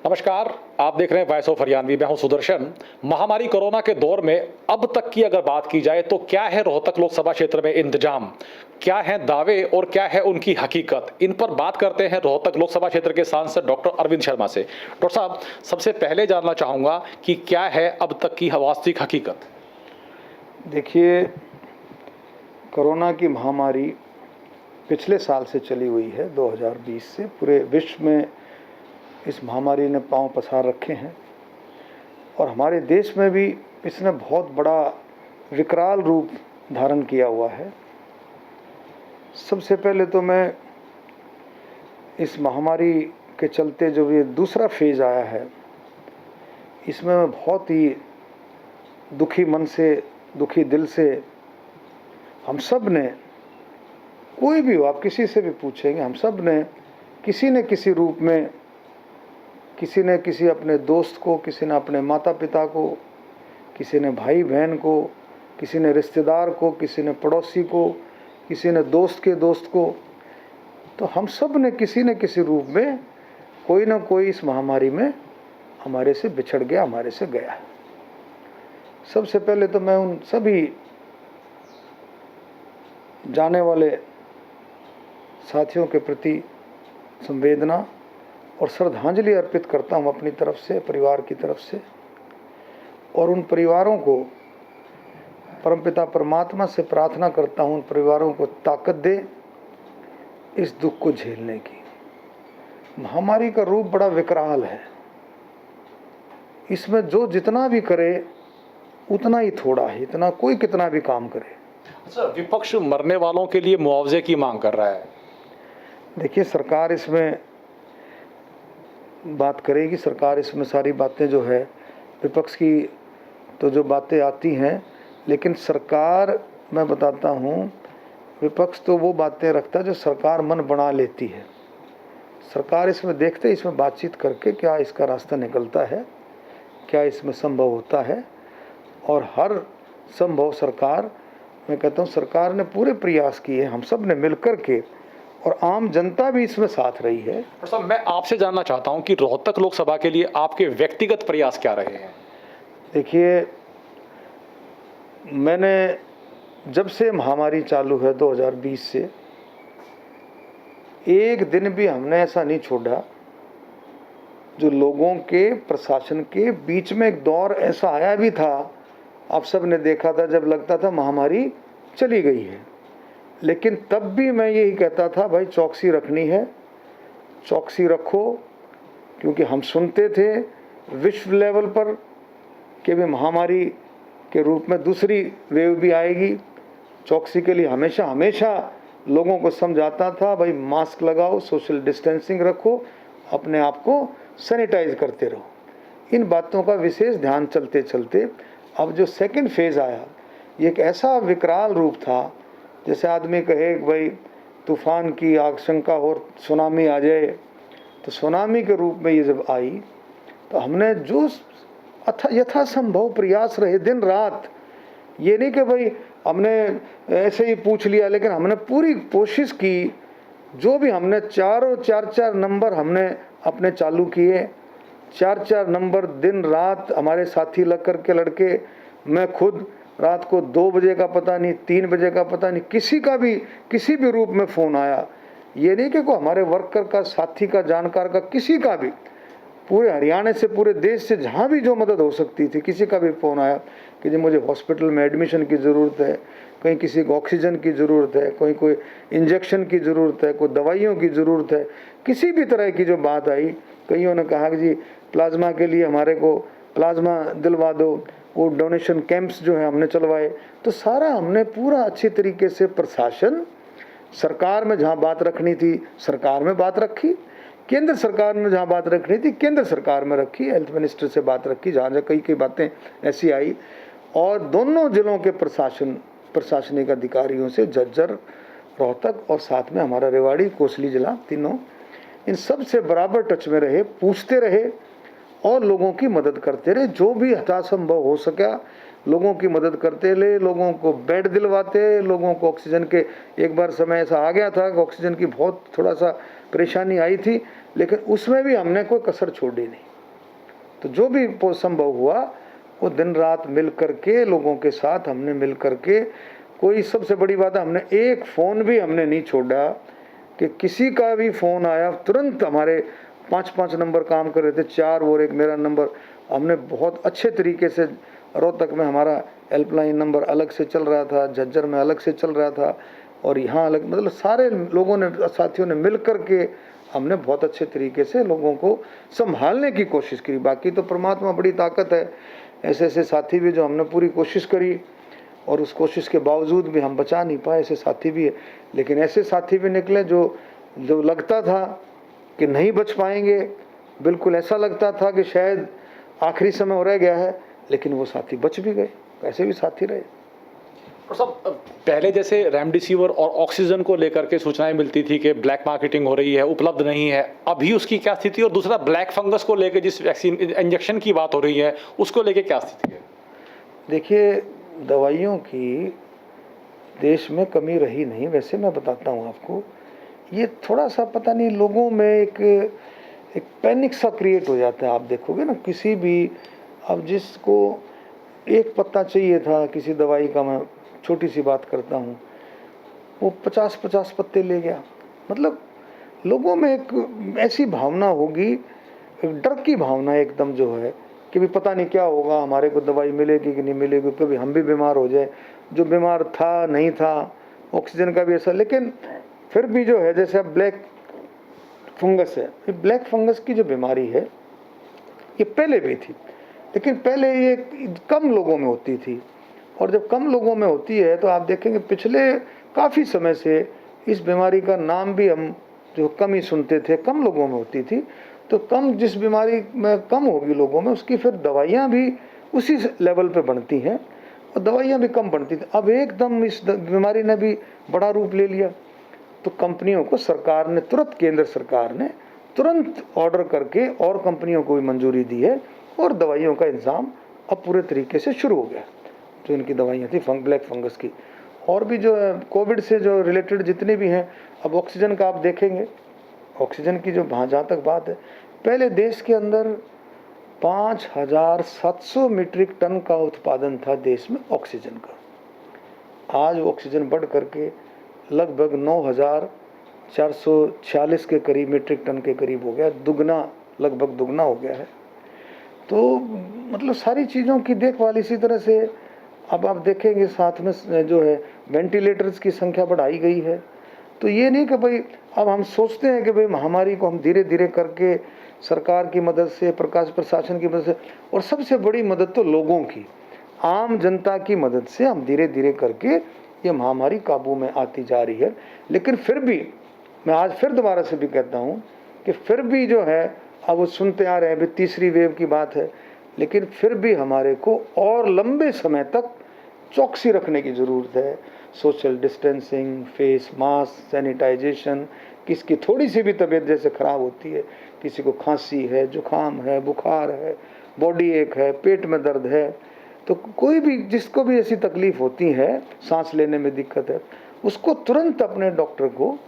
नमस्कार, आप देख रहे हैं वॉइस ऑफ हरियाणवी। मैं हूं सुदर्शन। महामारी कोरोना के दौर में अब तक की अगर बात की जाए तो क्या है रोहतक लोकसभा क्षेत्र में इंतजाम, क्या है दावे और क्या है उनकी हकीकत, इन पर बात करते हैं रोहतक लोकसभा क्षेत्र के सांसद डॉक्टर अरविंद शर्मा से। डॉक्टर साहब, सबसे पहले जानना चाहूंगा कि क्या है अब तक की वास्तविक हकीकत। देखिए, कोरोना की महामारी पिछले साल से चली हुई है, 2020 से पूरे विश्व में इस महामारी ने पांव पसार रखे हैं और हमारे देश में भी इसने बहुत बड़ा विकराल रूप धारण किया हुआ है। सबसे पहले तो मैं इस महामारी के चलते जो ये दूसरा फेज़ आया है, इसमें मैं बहुत ही दुखी मन से, दुखी दिल से, हम सब ने, कोई भी हो, आप किसी से भी पूछेंगे, हम सब ने किसी न किसी रूप में, किसी ने किसी अपने दोस्त को, किसी ने अपने माता पिता को, किसी ने भाई बहन को, किसी ने रिश्तेदार को, किसी ने पड़ोसी को, किसी ने दोस्त के दोस्त को, तो हम सब ने किसी न किसी रूप में कोई ना कोई इस महामारी में हमारे से बिछड़ गया, हमारे से गया। सबसे पहले तो मैं उन सभी जाने वाले साथियों के प्रति संवेदना और श्रद्धांजलि अर्पित करता हूं अपनी तरफ से, परिवार की तरफ से, और उन परिवारों को परमपिता परमात्मा से प्रार्थना करता हूं, उन परिवारों को ताकत दे इस दुख को झेलने की। महामारी का रूप बड़ा विकराल है, इसमें जो जितना भी करे उतना ही थोड़ा है, इतना कोई कितना भी काम करे। अच्छा, विपक्ष मरने वालों के लिए मुआवजे की मांग कर रहा है। देखिए, सरकार इसमें बात करेगी, सरकार इसमें सारी बातें जो है, विपक्ष की तो जो बातें आती हैं, लेकिन सरकार, मैं बताता हूँ, विपक्ष तो वो बातें रखता है जो सरकार मन बना लेती है। सरकार इसमें देखते, इसमें बातचीत करके क्या इसका रास्ता निकलता है, क्या इसमें संभव होता है, और हर संभव सरकार, मैं कहता हूँ सरकार ने पूरे प्रयास किए, हम सब ने मिलकर के, और आम जनता भी इसमें साथ रही है। और साहब, मैं आपसे जानना चाहता हूं कि रोहतक लोकसभा के लिए आपके व्यक्तिगत प्रयास क्या रहे हैं। देखिए, मैंने जब से महामारी चालू है 2020 से, एक दिन भी हमने ऐसा नहीं छोड़ा जो लोगों के, प्रशासन के बीच में एक दौर ऐसा आया भी था, आप सब ने देखा था, जब लगता था महामारी चली गई है, लेकिन तब भी मैं यही कहता था, भाई चौकसी रखनी है, चौकसी रखो, क्योंकि हम सुनते थे विश्व लेवल पर कि भी महामारी के रूप में दूसरी वेव भी आएगी। चौकसी के लिए हमेशा हमेशा लोगों को समझाता था, भाई मास्क लगाओ, सोशल डिस्टेंसिंग रखो, अपने आप को सैनिटाइज करते रहो। इन बातों का विशेष ध्यान चलते चलते अब जो सेकंड फेज़ आया, ये एक ऐसा विकराल रूप था, जैसे आदमी कहे भाई तूफान की आशंका हो, सुनामी आ जाए, तो सुनामी के रूप में ये जब आई, तो हमने जो यथासंभव प्रयास रहे दिन रात, ये नहीं कि भाई हमने ऐसे ही पूछ लिया, लेकिन हमने पूरी कोशिश की, जो भी हमने चार चार नंबर हमने अपने चालू किए, चार नंबर दिन रात हमारे साथी लग कर के लड़के, मैं खुद रात को 2 बजे का पता नहीं, 3 बजे का पता नहीं, किसी का भी किसी भी रूप में फ़ोन आया, ये नहीं कि कोई हमारे वर्कर का, साथी का, जानकार का, किसी का भी, पूरे हरियाणा से, पूरे देश से, जहाँ भी जो मदद हो सकती थी, किसी का भी फ़ोन आया कि जी मुझे हॉस्पिटल में एडमिशन की ज़रूरत है, कहीं किसी को ऑक्सीजन की ज़रूरत है, कोई इंजेक्शन की ज़रूरत है, कोई दवाइयों की ज़रूरत है, किसी भी तरह की जो बात आई, कईयों ने कहा कि जी प्लाज्मा के लिए हमारे को प्लाज्मा दिलवा दो, वो डोनेशन कैंप्स जो है हमने चलवाए। तो सारा हमने पूरा अच्छी तरीके से, प्रशासन, सरकार में जहाँ बात रखनी थी सरकार में बात रखी, केंद्र सरकार में जहाँ बात रखनी थी केंद्र सरकार में रखी, हेल्थ मिनिस्टर से बात रखी, जहाँ जहाँ कई बातें ऐसी आई, और दोनों जिलों के प्रशासनिक अधिकारियों से, झज्जर, रोहतक और साथ में हमारा रेवाड़ी, कोसली जिला, तीनों, इन सब से बराबर टच में रहे, पूछते रहे और लोगों की मदद करते रहे, जो भी यथासंभव हो सका लोगों की मदद करते रहे, लोगों को बेड दिलवाते, लोगों को ऑक्सीजन के, एक बार समय ऐसा आ गया था कि ऑक्सीजन की बहुत थोड़ा सा परेशानी आई थी, लेकिन उसमें भी हमने कोई कसर छोड़ी नहीं। तो जो भी संभव हुआ वो दिन रात मिल करके लोगों के साथ हमने मिल करके, कोई सबसे बड़ी बात है हमने एक फ़ोन भी हमने नहीं छोड़ा कि किसी का भी फ़ोन आया तुरंत हमारे 5-5 नंबर काम कर रहे थे, 4 और एक मेरा नंबर, हमने बहुत अच्छे तरीके से, रोहतक में हमारा हेल्पलाइन नंबर अलग से चल रहा था, झज्जर में अलग से चल रहा था और यहाँ अलग, मतलब सारे लोगों ने, साथियों ने मिल कर के हमने बहुत अच्छे तरीके से लोगों को संभालने की कोशिश की। बाकी तो परमात्मा बड़ी ताकत है, ऐसे ऐसे साथी भी जो हमने पूरी कोशिश करी और उस कोशिश के बावजूद भी हम बचा नहीं पाए, ऐसे साथी भी है। लेकिन ऐसे साथी भी निकले जो लगता था कि नहीं बच पाएंगे, बिल्कुल ऐसा लगता था कि शायद आखिरी समय हो रह गया है, लेकिन वो साथी बच भी गए, ऐसे भी साथी रहे। और सब पहले जैसे रेमडेसिविर और ऑक्सीजन को लेकर के सूचनाएं मिलती थी कि ब्लैक मार्केटिंग हो रही है, उपलब्ध नहीं है, अभी उसकी क्या स्थिति है? और दूसरा, ब्लैक फंगस को लेकर जिस वैक्सीन इंजेक्शन की बात हो रही है उसको लेकर क्या स्थिति है? देखिए, दवाइयों की देश में कमी रही नहीं। वैसे मैं बताता हूँ आपको, ये थोड़ा सा पता नहीं लोगों में एक पैनिक सा क्रिएट हो जाता है। आप देखोगे ना, किसी भी, अब जिसको एक पत्ता चाहिए था किसी दवाई का, मैं छोटी सी बात करता हूँ, वो 50-50 पत्ते ले गया। मतलब लोगों में एक ऐसी भावना होगी, एक डर की भावना एकदम जो है कि भी पता नहीं क्या होगा, हमारे को दवाई मिलेगी कि नहीं मिलेगी, कभी हम भी बीमार हो जाए, जो बीमार था नहीं था, ऑक्सीजन का भी ऐसा। लेकिन फिर भी जो है, जैसे अब ब्लैक फंगस है, ये ब्लैक फंगस की जो बीमारी है ये पहले भी थी, लेकिन पहले ये कम लोगों में होती थी, और जब कम लोगों में होती है तो आप देखेंगे पिछले काफ़ी समय से इस बीमारी का नाम भी हम जो कम ही सुनते थे, कम लोगों में होती थी। तो कम, जिस बीमारी में कम होगी लोगों में, उसकी फिर दवाइयाँ भी उसी लेवल पे बनती हैं और दवाइयाँ भी कम बनती थी। अब एकदम इस बीमारी ने भी बड़ा रूप ले लिया, तो कंपनियों को सरकार ने तुरंत, केंद्र सरकार ने तुरंत ऑर्डर करके और कंपनियों को भी मंजूरी दी है और दवाइयों का इंतज़ाम अब पूरे तरीके से शुरू हो गया। जो इनकी दवाइयाँ थी ब्लैक फंगस की, और भी जो है कोविड से जो रिलेटेड जितनी भी हैं, अब ऑक्सीजन का आप देखेंगे, ऑक्सीजन की जो जहाँ तक बात है, पहले देश के अंदर 5,700 मीट्रिक टन का उत्पादन था देश में ऑक्सीजन का। आज ऑक्सीजन बढ़ करके लगभग 9,446 के करीब मीट्रिक टन के करीब हो गया, दुगना, लगभग दुगना हो गया है। तो मतलब सारी चीज़ों की देखभाल इसी तरह से अब आप देखेंगे, साथ में जो है वेंटिलेटर्स की संख्या बढ़ाई गई है। तो ये नहीं कि भाई अब हम सोचते हैं कि भाई महामारी को हम धीरे धीरे करके सरकार की मदद से, प्रशासन की मदद से, और सबसे बड़ी मदद तो लोगों की, आम जनता की मदद से हम धीरे धीरे करके ये महामारी काबू में आती जा रही है। लेकिन फिर भी मैं आज फिर दोबारा से भी कहता हूँ कि फिर भी जो है, अब वो सुनते आ रहे हैं, अभी तीसरी वेव की बात है, लेकिन फिर भी हमारे को और लंबे समय तक चौकसी रखने की ज़रूरत है। Social distancing, face mask, sanitisation, किसकी थोड़ी सी भी तबीयत जैसे ख़राब होती है, किसी को खांसी है, जुकाम है, बुखार है, बॉडी एक है, पेट में दर्द है, तो कोई भी जिसको भी ऐसी तकलीफ़ होती है, सांस लेने में दिक्कत है, उसको तुरंत अपने डॉक्टर को,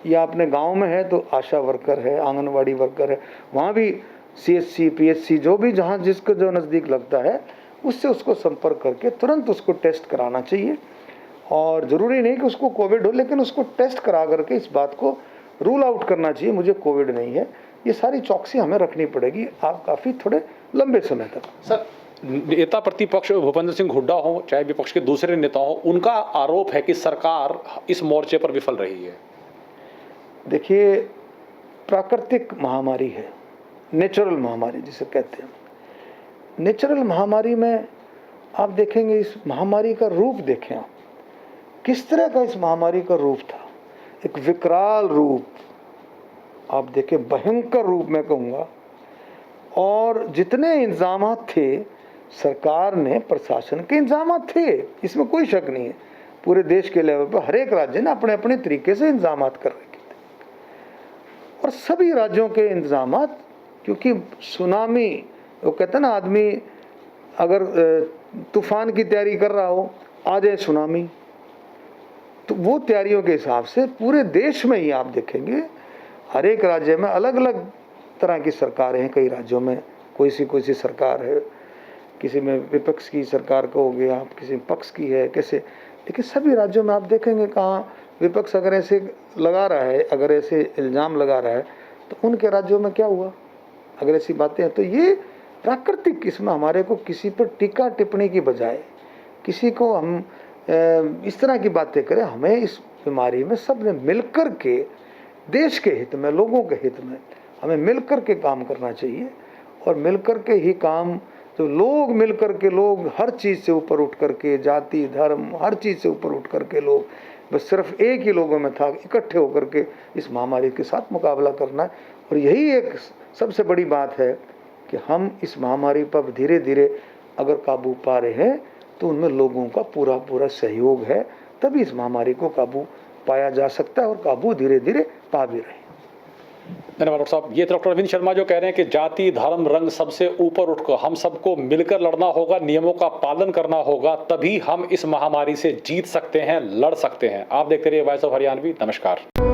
या अपने गांव में है तो आशा वर्कर है, आंगनवाड़ी वर्कर है, वहाँ भी CHC, PHC, जो भी जहाँ जिसको जो नज़दीक लगता है, उससे उसको संपर्क करके तुरंत उसको टेस्ट कराना चाहिए। और ज़रूरी नहीं कि उसको कोविड हो, लेकिन उसको टेस्ट करा करके इस बात को रूल आउट करना चाहिए, मुझे कोविड नहीं है। ये सारी चौकसी हमें रखनी पड़ेगी आप काफ़ी थोड़े लंबे समय तक। सर, नेता प्रतिपक्ष भूपेंद्र सिंह हुड्डा हो, चाहे विपक्ष के दूसरे नेता हो, उनका आरोप है कि सरकार इस मोर्चे पर विफल रही है। देखिए, प्राकृतिक महामारी है, नेचुरल महामारी जिसे कहते हैं। नेचुरल महामारी में आप देखेंगे, इस महामारी का रूप देखें आप, किस तरह का इस महामारी का रूप था, एक विकराल रूप आप देखें, भयंकर रूप मैं कहूँगा। और जितने इंतजाम थे सरकार ने, प्रशासन के इंतजाम थे, इसमें कोई शक नहीं है, पूरे देश के लेवल पर हर एक राज्य ने अपने अपने तरीके से इंतजाम कर रखे थे, और सभी राज्यों के इंतजाम, क्योंकि सुनामी, वो कहते हैं ना, आदमी अगर तूफान की तैयारी कर रहा हो, आ जाए सुनामी, तो वो तैयारियों के हिसाब से पूरे देश में ही आप देखेंगे हर एक राज्य में अलग अलग तरह की सरकारें हैं। कई राज्यों में कोई सी सरकार है, किसी में विपक्ष की सरकार का हो गया, किसी में पक्ष की है, कैसे। लेकिन सभी राज्यों में आप देखेंगे कहाँ विपक्ष अगर ऐसे लगा रहा है, अगर ऐसे इल्ज़ाम लगा रहा है, तो उनके राज्यों में क्या हुआ? अगर ऐसी बातें हैं तो ये प्राकृतिक, इसमें हमारे को किसी पर टीका टिप्पणी की बजाय किसी को हम इस तरह की बातें करें, हमें इस बीमारी में सब ने मिलकर के देश के हित में, लोगों के हित में हमें मिलकर के काम करना चाहिए। और मिलकर के ही काम, जो लोग मिलकर के, लोग हर चीज़ से ऊपर उठ करके, जाति धर्म हर चीज़ से ऊपर उठ करके लोग, बस सिर्फ एक ही लोगों में था, इकट्ठे होकर के इस महामारी के साथ मुकाबला करना है। और यही एक सबसे बड़ी बात है कि हम इस महामारी पर धीरे धीरे अगर काबू पा रहे हैं तो उनमें लोगों का पूरा सहयोग है, तभी इस महामारी को काबू पाया जा सकता है और काबू धीरे धीरे पा भी रहे हैं। धन्यवाद डॉक्टर साहब। ये डॉक्टर अरविंद शर्मा जो कह रहे हैं कि जाति धर्म रंग सबसे ऊपर उठकर हम सबको मिलकर लड़ना होगा, नियमों का पालन करना होगा, तभी हम इस महामारी से जीत सकते हैं, लड़ सकते हैं। आप देखते रहिए वॉइस ऑफ हरियाणवी। नमस्कार।